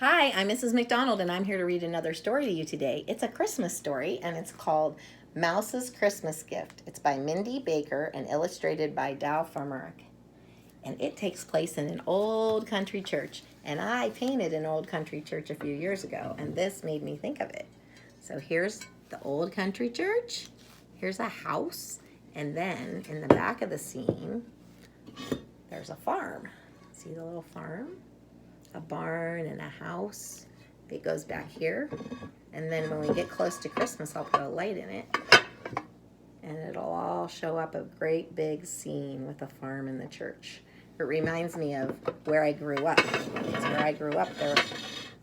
Hi, I'm Mrs. McDonald, and I'm here to read another story to you today. It's a Christmas story, and it's called Mouse's Christmas Gift. It's by Mindy Baker and illustrated by Dow Furmerick. And it takes place in an old country church. And I painted an old country church a few years ago, and this made me think of it. So here's the old country church. Here's a house. And then in the back of the scene, there's a farm. See the little farm? A barn and a house. It goes back here. And then when we get close to Christmas, I'll put a light in it. And it'll all show up a great big scene with the farm and the church. It reminds me of where I grew up. Because where I grew up,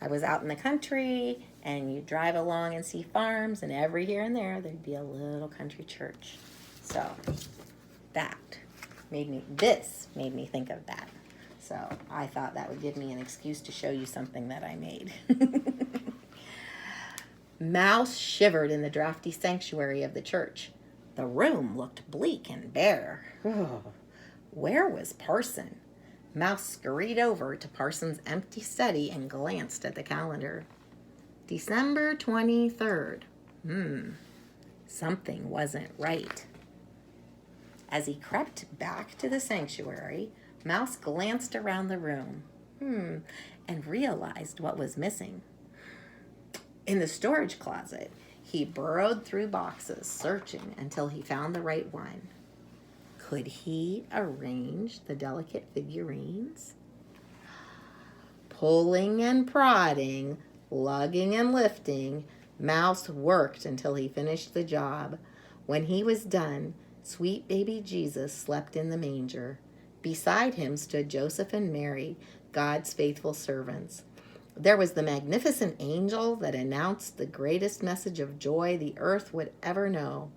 I was out in the country, and you drive along and see farms, and every here and there, there'd be a little country church. So this made me think of that. So I thought that would give me an excuse to show you something that I made. Mouse shivered in the drafty sanctuary of the church. The room looked bleak and bare. Where was Parson? Mouse scurried over to Parson's empty study and glanced at the calendar. December 23rd. Something wasn't right. As he crept back to the sanctuary, Mouse glanced around the room, and realized what was missing. In the storage closet, he burrowed through boxes, searching until he found the right one. Could he arrange the delicate figurines? Pulling and prodding, lugging and lifting, Mouse worked until he finished the job. When he was done, sweet baby Jesus slept in the manger. Beside him stood Joseph and Mary, God's faithful servants. There was the magnificent angel that announced the greatest message of joy the earth would ever know.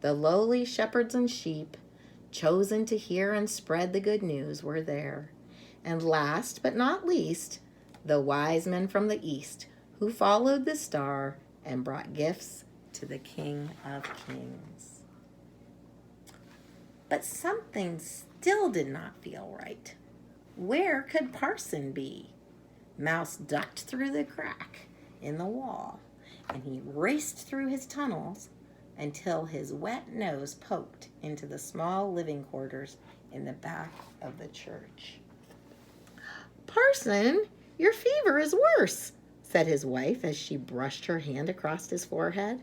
The lowly shepherds and sheep, chosen to hear and spread the good news, were there. And last but not least, the wise men from the east, who followed the star and brought gifts to the King of Kings. But something still did not feel right. Where could Parson be? Mouse ducked through the crack in the wall, and he raced through his tunnels until his wet nose poked into the small living quarters in the back of the church. "Parson, your fever is worse," said his wife as she brushed her hand across his forehead.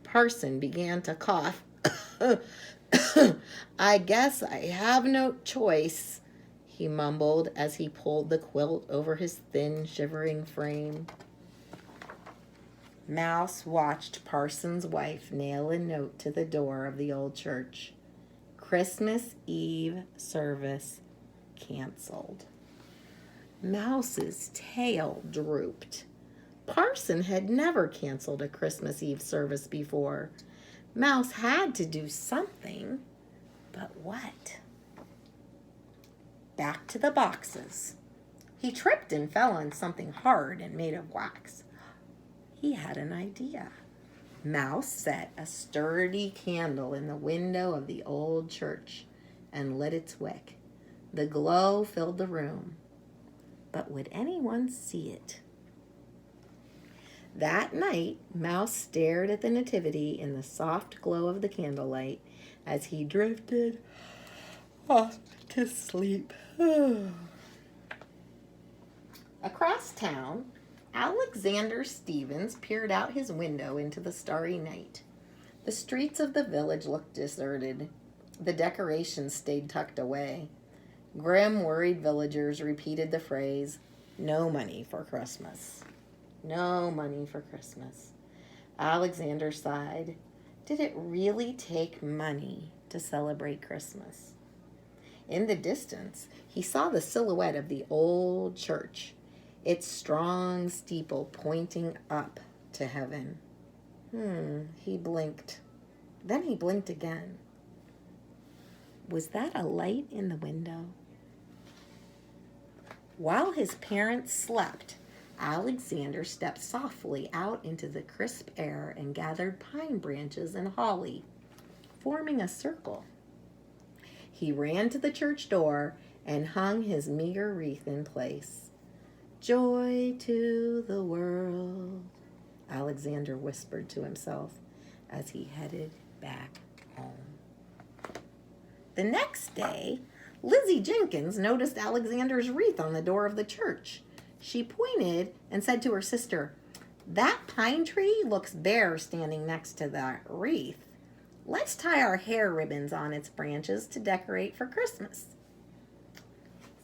Parson began to cough. "I guess I have no choice," he mumbled as he pulled the quilt over his thin, shivering frame. Mouse watched Parson's wife nail a note to the door of the old church. Christmas Eve service canceled. Mouse's tail drooped. Parson had never canceled a Christmas Eve service before. Mouse had to do something, but what? Back to the boxes. He tripped and fell on something hard and made of wax. He had an idea. Mouse set a sturdy candle in the window of the old church and lit its wick. The glow filled the room. But would anyone see it? That night, Mouse stared at the nativity in the soft glow of the candlelight as he drifted off to sleep. Across town, Alexander Stevens peered out his window into the starry night. The streets of the village looked deserted. The decorations stayed tucked away. Grim, worried villagers repeated the phrase, "No money for Christmas. No money for Christmas." Alexander sighed. Did it really take money to celebrate Christmas? In the distance, he saw the silhouette of the old church, its strong steeple pointing up to heaven. He blinked. Then he blinked again. Was that a light in the window? While his parents slept, Alexander stepped softly out into the crisp air and gathered pine branches and holly, forming a circle. He ran to the church door and hung his meager wreath in place. Joy to the world, Alexander whispered to himself as he headed back home. The next day, Lizzie Jenkins noticed Alexander's wreath on the door of the church. She pointed and said to her sister, "That pine tree looks bare standing next to that wreath. Let's tie our hair ribbons on its branches to decorate for Christmas."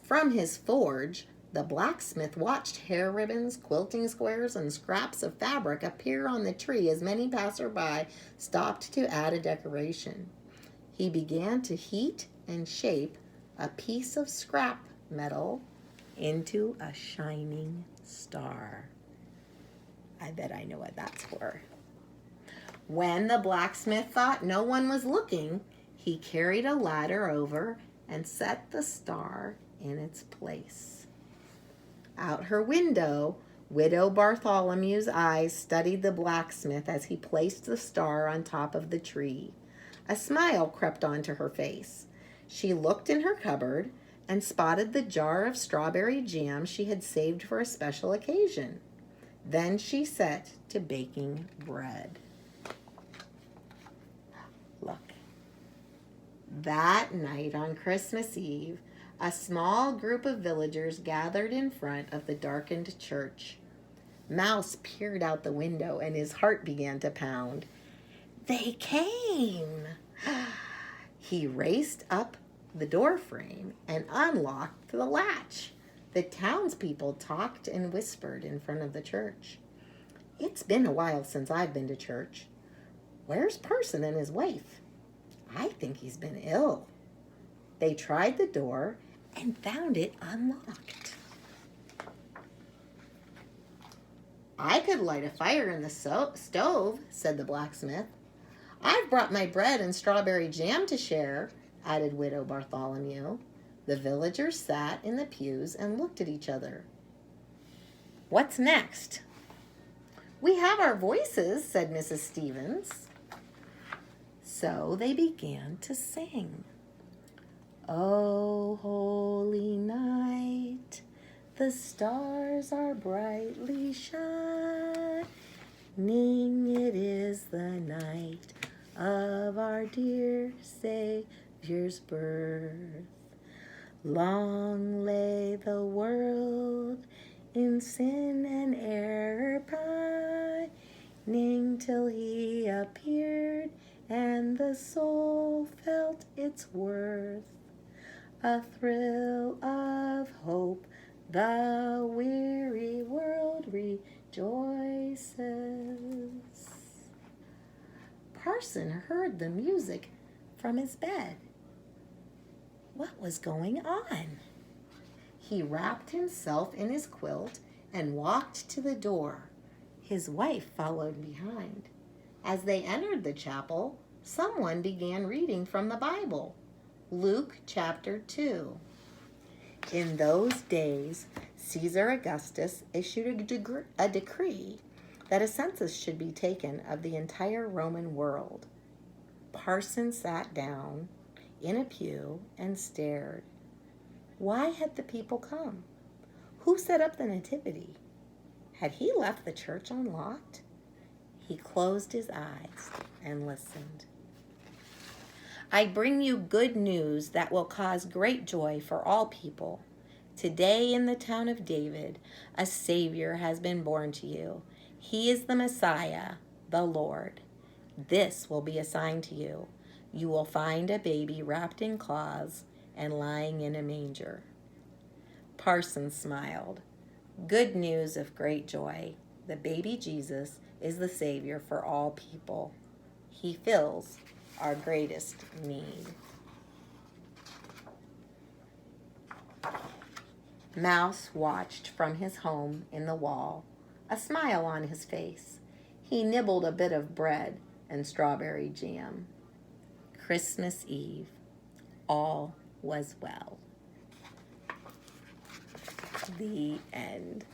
From his forge, the blacksmith watched hair ribbons, quilting squares, and scraps of fabric appear on the tree as many passerby stopped to add a decoration. He began to heat and shape a piece of scrap metal into a shining star. I bet I know what that's for. When the blacksmith thought no one was looking, he carried a ladder over and set the star in its place. Out her window, Widow Bartholomew's eyes studied the blacksmith as he placed the star on top of the tree. A smile crept onto her face. She looked in her cupboard and spotted the jar of strawberry jam she had saved for a special occasion. Then she set to baking bread. Look. That night on Christmas Eve, a small group of villagers gathered in front of the darkened church. Mouse peered out the window and his heart began to pound. They came! He raced up the door frame and unlocked the latch. The townspeople talked and whispered in front of the church. "It's been a while since I've been to church. Where's Parson and his wife? I think he's been ill." They tried the door and found it unlocked. "I could light a fire in the stove," said the blacksmith. "I've brought my bread and strawberry jam to share," added Widow Bartholomew. The villagers sat in the pews and looked at each other. "What's next?" "We have our voices," said Mrs. Stevens. So they began to sing. "Oh, holy night, the stars are brightly shining. It is the night of our dear Savior's birth. Long lay the world in sin and error pining till he appeared and the soul felt its worth. A thrill of hope, the weary world rejoices." Parson heard the music from his bed. What was going on? He wrapped himself in his quilt and walked to the door. His wife followed behind. As they entered the chapel, someone began reading from the Bible. Luke chapter 2. In those days, Caesar Augustus issued a decree that a census should be taken of the entire Roman world. Parson sat down in a pew and stared. Why had the people come? Who set up the nativity? Had he left the church unlocked? He closed his eyes and listened. "I bring you good news that will cause great joy for all people. Today in the town of David, a Savior has been born to you. He is the Messiah, the Lord. This will be a sign to you. You will find a baby wrapped in cloths and lying in a manger." Parson smiled. Good news of great joy. The baby Jesus is the Savior for all people. He fills our greatest need. Mouse watched from his home in the wall, a smile on his face. He nibbled a bit of bread and strawberry jam. Christmas Eve, all was well. The end.